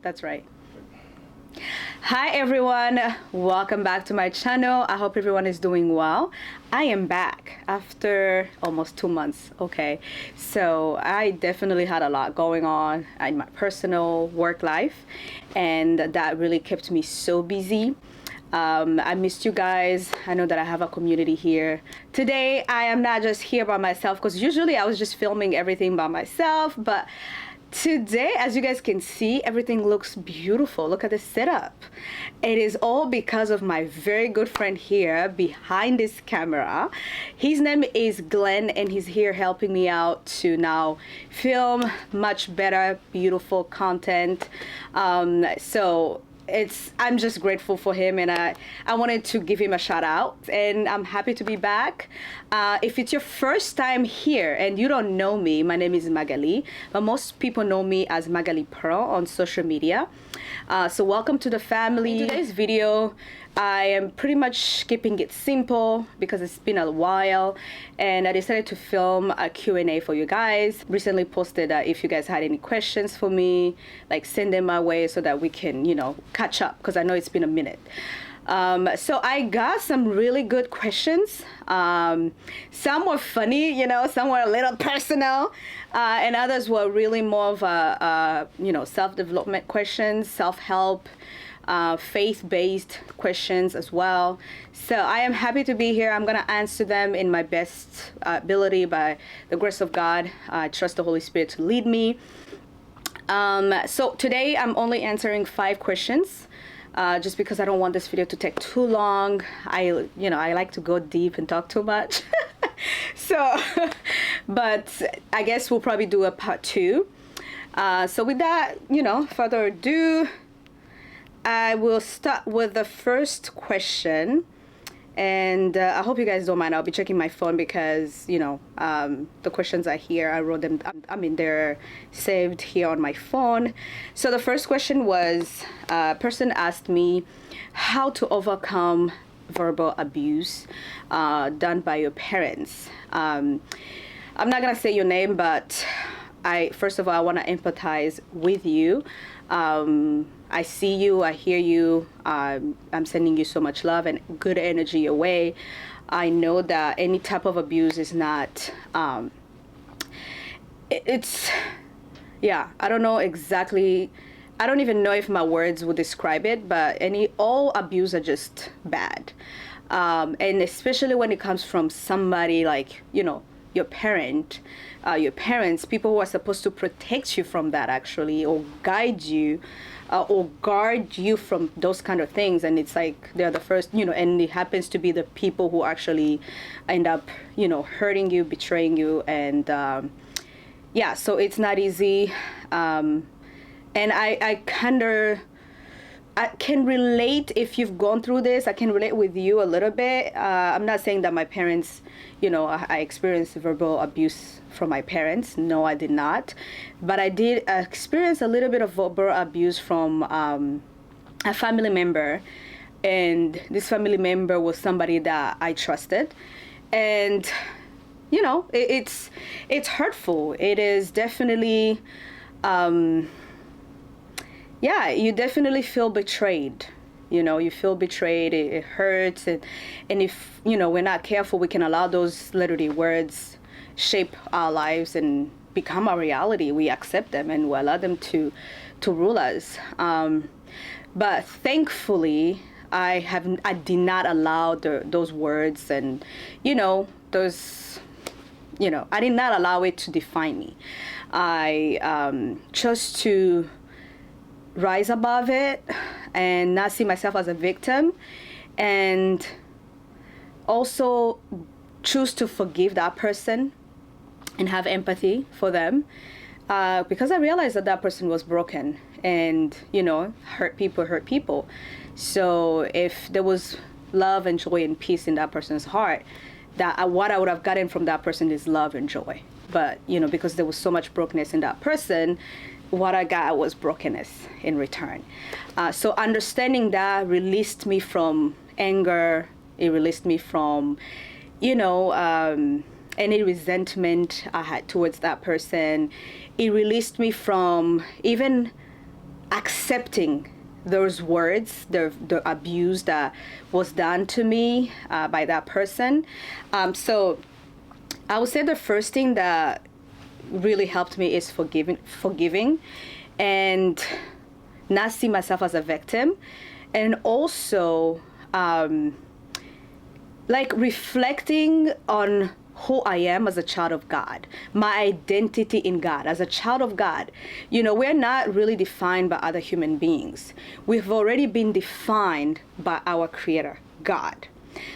That's right. Hi everyone, welcome back to my channel. I hope everyone is doing well. I am back after almost 2 months. Okay, so I definitely had a lot going on in my personal work life, and that really kept me so busy. I missed you guys. I know that I have a community here. Today I am not just here by myself, because usually I was just filming everything by myself, but today, as you guys can see, everything looks beautiful. Look at the setup. It is all because of my very good friend here behind this camera. His name is Glenn, and he's here helping me out to now film much better, beautiful content. I'm just grateful for him, and I wanted to give him a shout out, and I'm happy to be back. If it's your first time here and you don't know me, my name is Magali, but most people know me as Magali Pearl on social media. So welcome to the family. In today's video, I am pretty much keeping it simple because it's been a while, and I decided to film a Q&A for you guys. Recently posted that if you guys had any questions for me, like send them my way so that we can, catch up, because I know it's been a minute. So I got some really good questions. Some were funny, some were a little personal, and others were really more of self-development questions, self-help, faith-based questions as well. So I am happy to be here. I'm going to answer them in my best ability by the grace of God. I trust the Holy Spirit to lead me. So today I'm only answering 5 questions. Just because I don't want this video to take too long. I like to go deep and talk too much. But I guess we'll probably do a part 2. So with that, further ado, I will start with the first question. And I hope you guys don't mind. I'll be checking my phone because, the questions are here. I wrote them. They're saved here on my phone. So the first question was, a person asked me how to overcome verbal abuse done by your parents. I'm not going to say your name, but first of all, I want to empathize with you. I see you, I hear you. I'm sending you so much love and good energy your way. I know that any type of abuse is not, I don't know exactly, I don't even know if my words would describe it, but all abuse are just bad. And especially when it comes from somebody like, your parents, people who are supposed to protect you from that actually, or guide you, or guard you from those kind of things. And it's like they're the first, and it happens to be the people who actually end up, hurting you, betraying you. And so it's not easy. And I can relate if you've gone through this. I can relate with you a little bit. I'm not saying that my parents, I experienced verbal abuse from my parents. No, I did not. But I did experience a little bit of verbal abuse from a family member. And this family member was somebody that I trusted. And, it's hurtful. It is definitely... you definitely feel betrayed. You feel betrayed. It hurts. And if, we're not careful, we can allow those literally words shape our lives and become our reality. We accept them and we allow them to rule us. But thankfully, I did not allow those words and, those, I did not allow it to define me. I chose to rise above it and not see myself as a victim, and also choose to forgive that person and have empathy for them, because I realized that person was broken, and hurt people. So if there was love and joy and peace in that person's heart, what I would have gotten from that person is love and joy. But because there was so much brokenness in that person, what I got was brokenness in return. So understanding that released me from anger. It released me from, any resentment I had towards that person. It released me from even accepting those words, the abuse that was done to me by that person. So I would say the first thing that really helped me is forgiving, and not see myself as a victim, and also like reflecting on who I am as a child of God, my identity in God, as a child of God. We're not really defined by other human beings. We've already been defined by our Creator, God.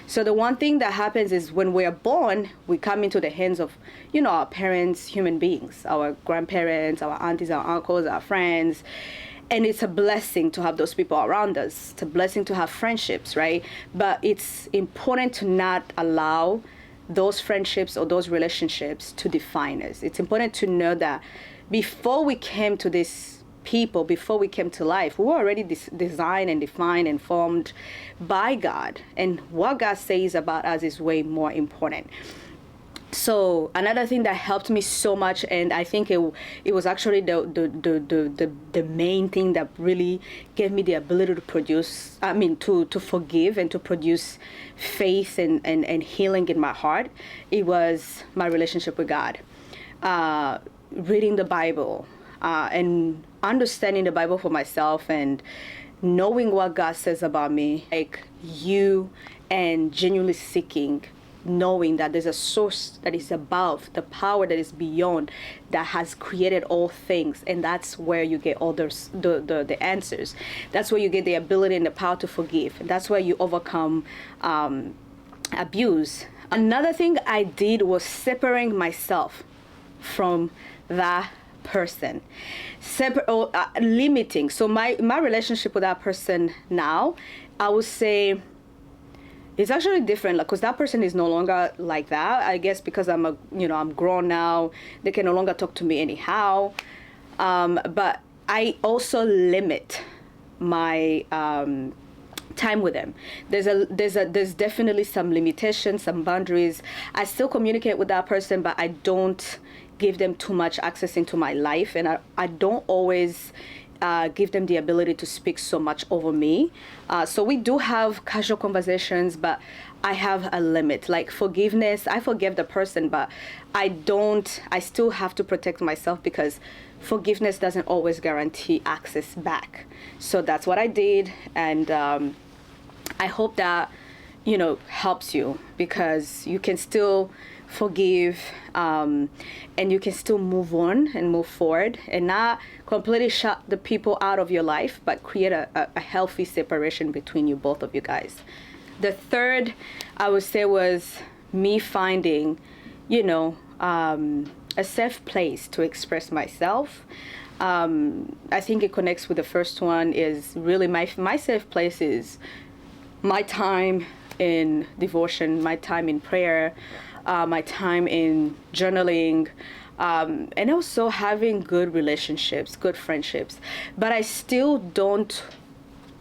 So the one thing that happens is when we are born, we come into the hands of, our parents, human beings, our grandparents, our aunties, our uncles, our friends. And it's a blessing to have those people around us. It's a blessing to have friendships, right? But it's important to not allow those friendships or those relationships to define us. It's important to know that before we came to these people, before we came to life, we were already designed and defined and formed by God. And what God says about us is way more important. So another thing that helped me so much, and I think it was actually the main thing that really gave me the ability to forgive and to produce faith and healing in my heart, it was my relationship with God. Reading the Bible and understanding the Bible for myself and knowing what God says about me, and genuinely seeking, knowing that there's a source that is above, the power that is beyond, that has created all things, and that's where you get all the answers. That's where you get the ability and the power to forgive. And that's where you overcome abuse. Another thing I did was separating myself from that person, limiting. So my relationship with that person now, I would say, it's actually different, because that person is no longer like that. I guess because I'm grown now, they can no longer talk to me anyhow. But I also limit my time with them. There's definitely some limitations, some boundaries. I still communicate with that person, but I don't give them too much access into my life, and I don't always give them the ability to speak so much over me. So we do have casual conversations, but I have a limit. Like forgiveness, I forgive the person, but I still have to protect myself, because forgiveness doesn't always guarantee access back. So that's what I did, and I hope that helps you, because you can still forgive, and you can still move on and move forward, and not completely shut the people out of your life, but create a healthy separation between you, both of you guys. The third, I would say, was me finding, a safe place to express myself. I think it connects with the first one. Is really my safe place is my time in devotion, my time in prayer, my time in journaling, and also having good relationships, good friendships. But I still don't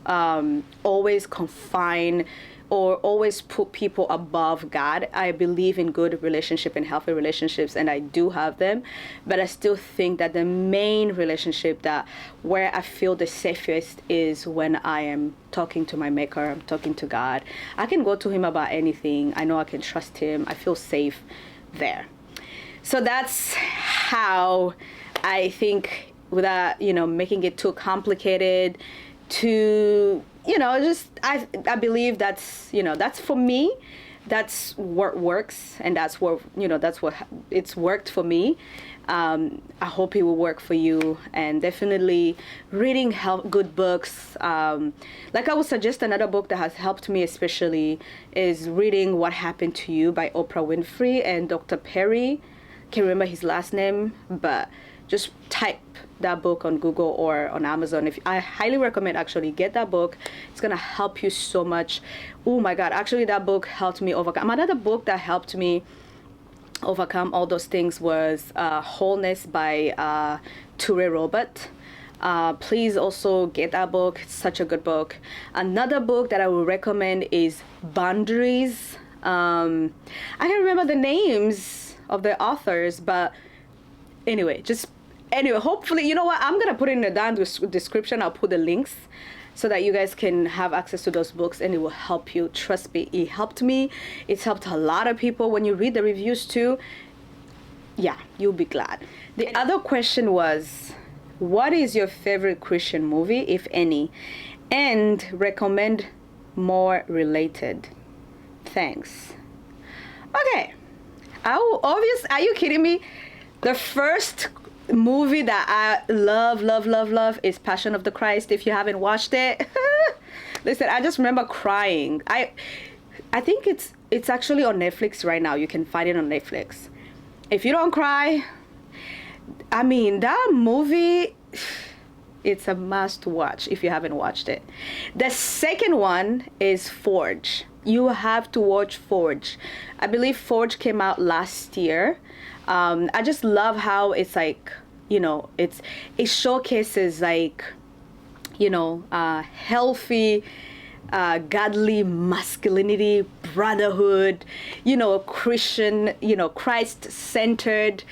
always confine or always put people above God. I believe in good relationship and healthy relationships, and I do have them. But I still think that the main relationship, that where I feel the safest, is when I am talking to my Maker, I'm talking to God. I can go to Him about anything. I know I can trust Him. I feel safe there. So that's how I think, without making it too complicated, to I believe that's that's for me, that's what works, and that's what it's worked for me. I hope it will work for you. And definitely reading good books, like I would suggest another book that has helped me especially is reading What Happened to You by Oprah Winfrey and Dr. Perry. Can't remember his last name, but just type that book on Google or on Amazon. I highly recommend actually get that book. It's gonna help you so much. Oh my God, actually that book helped me overcome. Another book that helped me overcome all those things was Wholeness by Ture Robert. Please also get that book. It's such a good book. Another book that I would recommend is Boundaries. I can't remember the names of the authors, but anyway, just Anyway, hopefully, you know what? I'm gonna put it in the down description. I'll put the links so that you guys can have access to those books, and it will help you. Trust me, it helped me. It's helped a lot of people. When you read the reviews too, yeah, you'll be glad. The other question was, what is your favorite Christian movie, if any, and recommend more related? Thanks. Okay. Are you kidding me? The first movie that I love is Passion of the Christ. If you haven't watched it, listen, I just remember crying. I think it's actually on Netflix right now. You can find it on Netflix. If you don't cry, I mean, that movie, it's a must watch if you haven't watched it. The second one is Forge. You have to watch Forge. I believe Forge came out last year. I just love how it's like, you know, it showcases like, you know, healthy, godly masculinity, brotherhood, you know, Christian, you know, Christ-centered,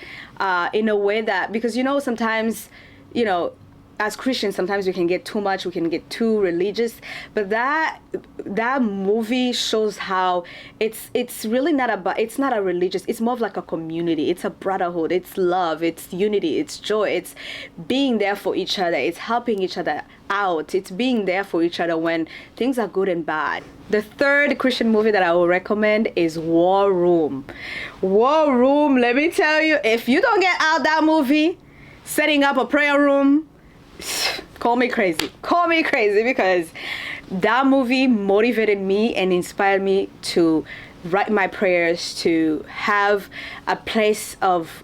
in a way that, because, you know, sometimes, you know, as Christians, sometimes we can get too much, we can get too religious, but that movie shows how it's really not about, it's not a religious, it's more of like a community, it's a brotherhood, it's love, it's unity, it's joy, it's being there for each other, it's helping each other out, it's being there for each other when things are good and bad. The third Christian movie that I will recommend is War Room. War Room, let me tell you, if you don't get out that movie, setting up a prayer room, call me crazy because that movie motivated me and inspired me to write my prayers, to have a place of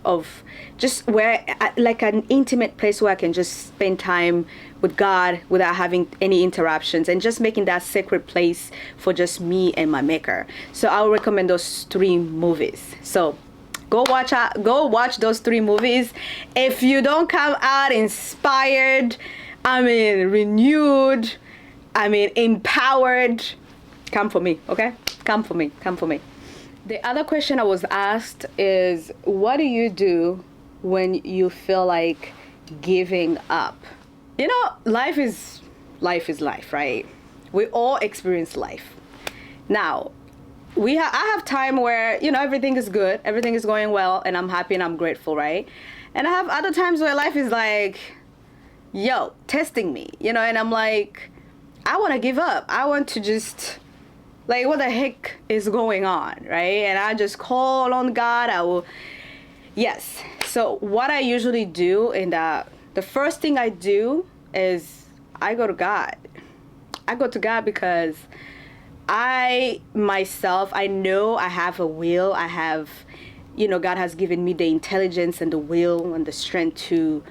just where, like an intimate place where I can just spend time with God without having any interruptions, and just making that sacred place for just me and my maker. So I would recommend those 3 movies. So go watch those 3 movies. If you don't come out inspired, I mean renewed, I mean empowered, come for me, okay? Come for me. The other question I was asked is, what do you do when you feel like giving up? You know, life is life, right? We all experience life. Now, I have time where, you know, everything is good, everything is going well, and I'm happy and I'm grateful, right? And I have other times where life is like, yo, testing me, you know, and I'm like, I want to give up. I want to just, like, what the heck is going on, right? And I just call on God. Yes. So what I usually do, and the first thing I do is I go to God. I go to God because I know I have a will. I have, you know, God has given me the intelligence and the will and the strength to,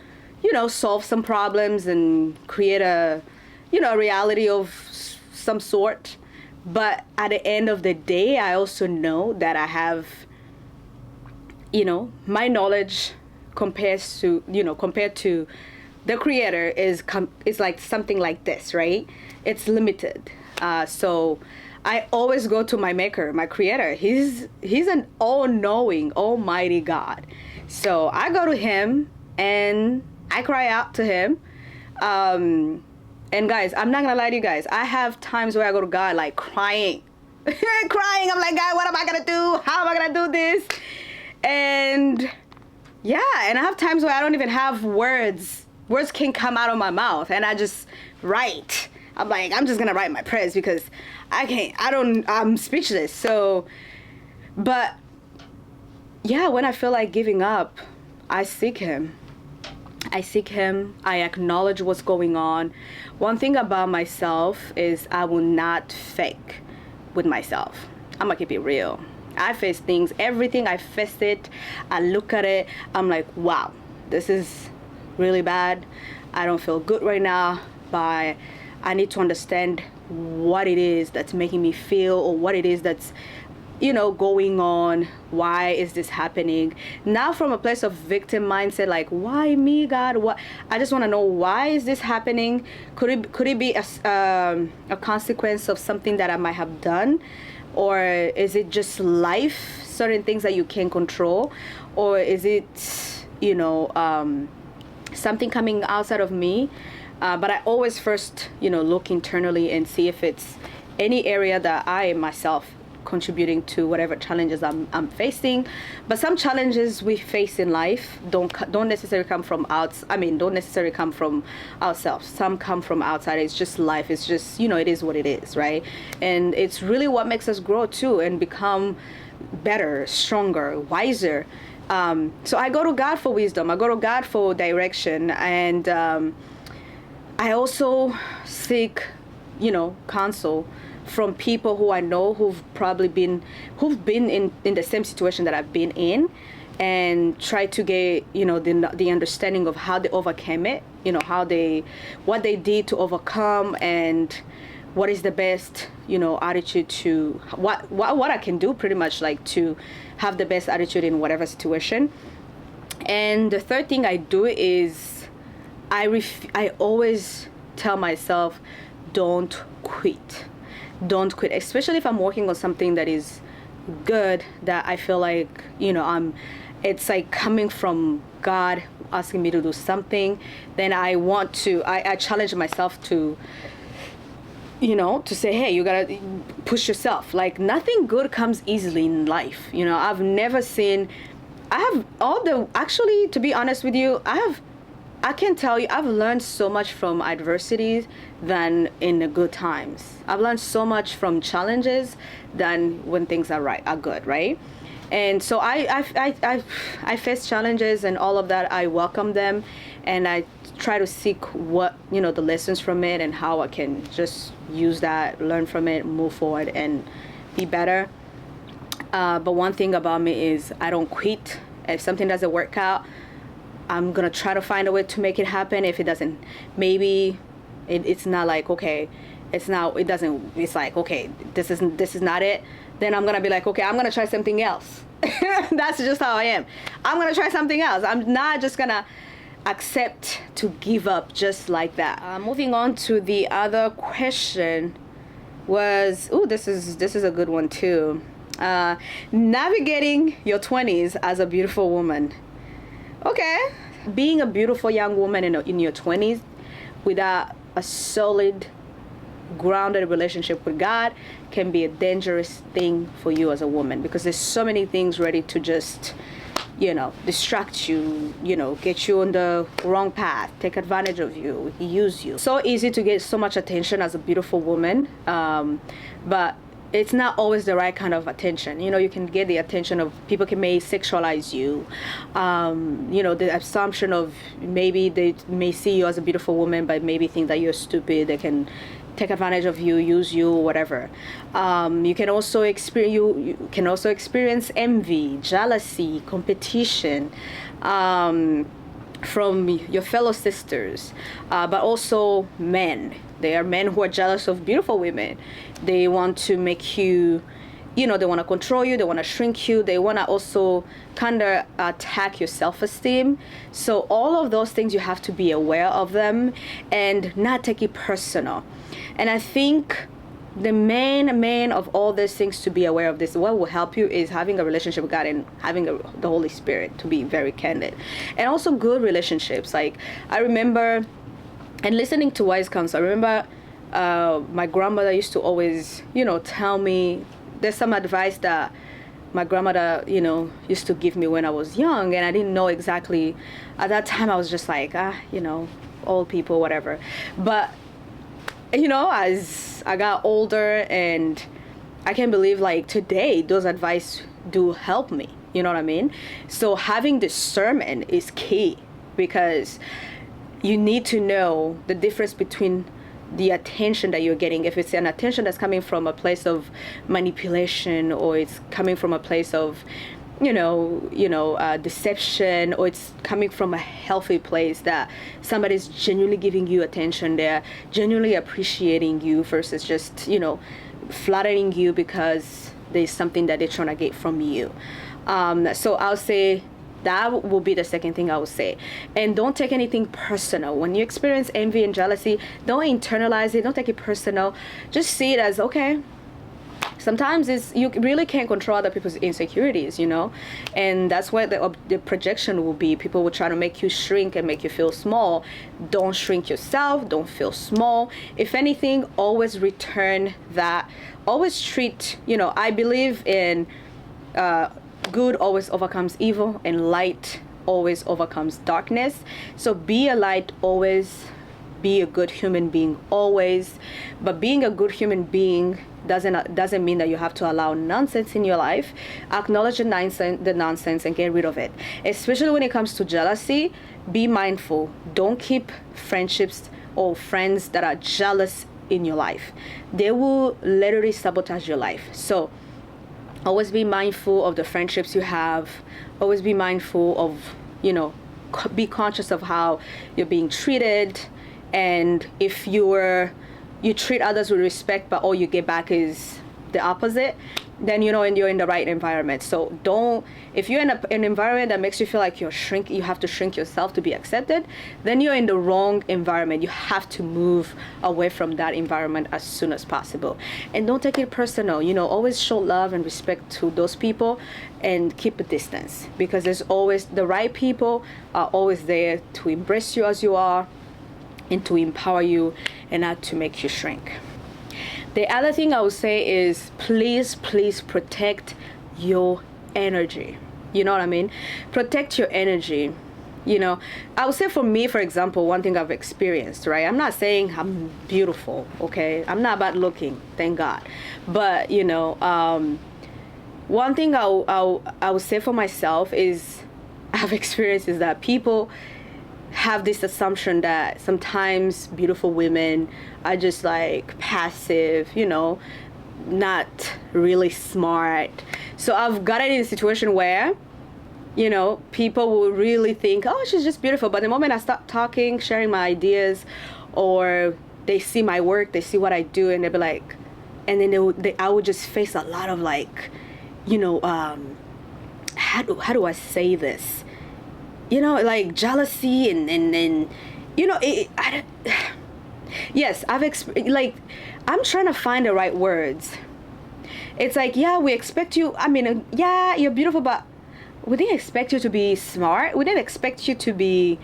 you know, solve some problems and create a, you know, reality of some sort. But at the end of the day, I also know that I have, you know, my knowledge compared to the Creator is like something like this, right? It's limited. So I always go to my Maker, my Creator. He's an all-knowing, almighty God. So I go to Him and I cry out to Him. And guys, I'm not gonna lie to you guys. I have times where I go to God like crying. Crying. I'm like, God, what am I gonna do? How am I gonna do this? And yeah, and I have times where I don't even have words. Words can't come out of my mouth, and I just write. I'm like, I'm just gonna write my prayers because I'm speechless. So, but yeah, when I feel like giving up, I seek Him. I acknowledge what's going on. One thing about myself is I will not fake with myself. I'm gonna keep it real. I face things, everything, I face it. I look at it, I'm like, wow, this is really bad. I don't feel good right now, but I need to understand what it is that's making me feel, or what it is that's, you know, going on. Why is this happening? Not from a place of victim mindset, like, why me, God? What? I just want to know, why is this happening? Could it be a consequence of something that I might have done? Or is it just life, certain things that you can't control? Or is it, you know, something coming outside of me. But I always first, look internally and see if it's any area that I myself contributing to whatever challenges I'm facing. But some challenges we face in life don't necessarily come from don't necessarily come from ourselves. Some come from outside. It's just life. It's just, it is what it is, right? And it's really what makes us grow too and become better, stronger, wiser. So I go to God for wisdom. I go to God for direction. And I also seek, counsel from people who I know who've been in the same situation that I've been in, and try to get, the understanding of how they overcame it, what they did to overcome, and what is the best, attitude to what I can do, pretty much, like, to have the best attitude in whatever situation. And the third thing I do is I always tell myself, don't quit. Don't quit, especially if I'm working on something that is good, that I feel like, it's like coming from God asking me to do something. Then I challenge myself to, to say, hey, you gotta push yourself. Like, nothing good comes easily in life. I've never seen, actually, to be honest with you, I can tell you, I've learned so much from adversities than in the good times. I've learned so much from challenges than when things are good, right? And so I face challenges and all of that. I welcome them, and I try to seek what, the lessons from it and how I can just use that, learn from it, move forward, and be better. But one thing about me is I don't quit. If something doesn't work out, I'm gonna try to find a way to make it happen. If it doesn't, maybe it's not like, okay, it's like, okay, this is not it. Then I'm gonna be like, okay, I'm gonna try something else. That's just how I am. I'm gonna try something else. I'm not just gonna accept to give up just like that. Moving on to the other question was, this is a good one too. Navigating your 20s as a beautiful woman. Okay, being a beautiful young woman in your 20s without a solid, grounded relationship with God can be a dangerous thing for you as a woman, because there's so many things ready to just, distract you, get you on the wrong path, take advantage of you, use you. So easy to get so much attention as a beautiful woman, but it's not always the right kind of attention. You can get the attention of people may sexualize you. The assumption of maybe they may see you as a beautiful woman, but maybe think that you're stupid. They can take advantage of you, use you, whatever. You can also experience envy, jealousy, competition, from your fellow sisters, but also men. There are men who are jealous of beautiful women. They want to make you, they want to control you, they want to shrink you, they want to also kind of attack your self-esteem. So all of those things, you have to be aware of them and not take it personal. And I think the main of all these things to be aware of this, what will help you is having a relationship with God and having the Holy Spirit, to be very candid. And also good relationships. Like, I remember, and listening to wise counsel, I remember my grandmother used to always, tell me, there's some advice that my grandmother, used to give me when I was young, and I didn't know exactly. At that time, I was just like, old people, whatever. But as I got older, and I can't believe, like, today, those advice do help me. You know what I mean? So having discernment is key, because you need to know the difference between the attention that you're getting. If it's an attention that's coming from a place of manipulation, or it's coming from a place of deception, or it's coming from a healthy place that somebody's genuinely giving you attention, they're genuinely appreciating you, versus just, flattering you because there's something that they're trying to get from you. So I'll say that will be the second thing I would say. And don't take anything personal. When you experience envy and jealousy, don't internalize it, don't take it personal. Just see it as, okay, sometimes it's, you really can't control other people's insecurities, you know, and that's where the projection will be. People will try to make you shrink and make you feel small. Don't shrink yourself, don't feel small. If anything, always return that, always treat, you know, I believe in good always overcomes evil, and light always overcomes darkness. So be a light always, be a good human being always. But being a good human being doesn't mean that you have to allow nonsense in your life. Acknowledge the nonsense and get rid of it. Especially when it comes to jealousy, be mindful. Don't keep friendships or friends that are jealous in your life. They will literally sabotage your life. So always be mindful of the friendships you have. Always be mindful of, you know, be conscious of how you're being treated. And if you treat others with respect, but all you get back is the opposite, then you know, and you're in the right environment. So don't, if you're in an environment that makes you feel like you have to shrink yourself to be accepted, then you're in the wrong environment. You have to move away from that environment as soon as possible. And don't take it personal. You know, always show love and respect to those people and keep a distance, because there's always, the right people are always there to embrace you as you are and to empower you and not to make you shrink. The other thing I would say is please protect your energy. You know what I mean? Protect your energy. You know, I would say for me, for example, one thing I've experienced, right? I'm not saying I'm beautiful, okay? I'm not bad looking, thank God. But, you know, one thing I would say for myself is I've experienced is that people have this assumption that sometimes beautiful women are just like passive, you know, not really smart. So I've gotten in a situation where, you know, people will really think, oh, she's just beautiful. But the moment I start talking, sharing my ideas, or they see my work, they see what I do, and they'll be like, and then I would just face a lot of like, you know, how do I say this? You know, like jealousy and you know, yes, like, I'm trying to find the right words. It's like, yeah, we expect you, I mean, yeah, you're beautiful, but we didn't expect you to be smart. We didn't expect you to be,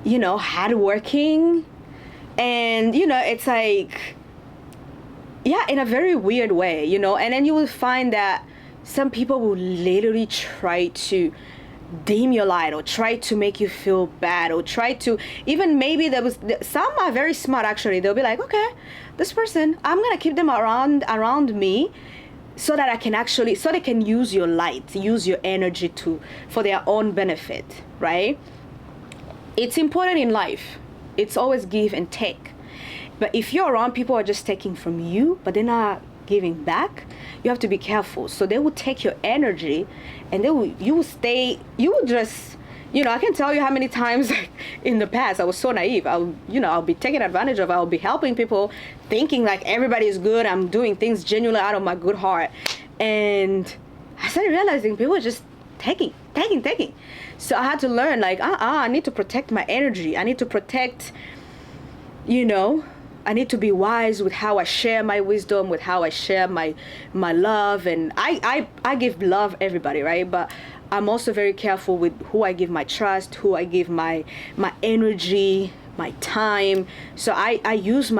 you know, hardworking. And, you know, it's like, yeah, in a very weird way, you know. And then you will find that some people will literally try to dim your light, or try to make you feel bad, or try to, even maybe some are very smart actually. They'll be like, okay, this person, I'm gonna keep them around me so that I can actually, so they can use your light, use your energy for their own benefit, right? It's important in life. It's always give and take. But if you're around people who are just taking from you, but they're not giving back, you have to be careful. So they will take your energy, and you will just, you know, I can tell you how many times in the past I was so naive. I'll be taken advantage of. I'll be helping people, thinking like everybody is good. I'm doing things genuinely out of my good heart. And I started realizing people are just taking. So I had to learn, like, I need to protect my energy. I need to protect, you know, I need to be wise with how I share my wisdom, with how I share my love. And I give love everybody, right? But I'm also very careful with who I give my trust, who I give my energy, my time. So I use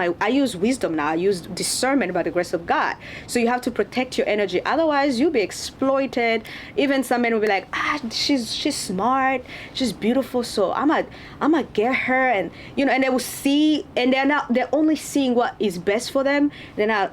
wisdom now. I use discernment by the grace of God. So you have to protect your energy. Otherwise, you'll be exploited. Even some men will be like, she's smart, she's beautiful, so I'm gonna get her. And, you know, and they will see, and they're only seeing what is best for them. They're not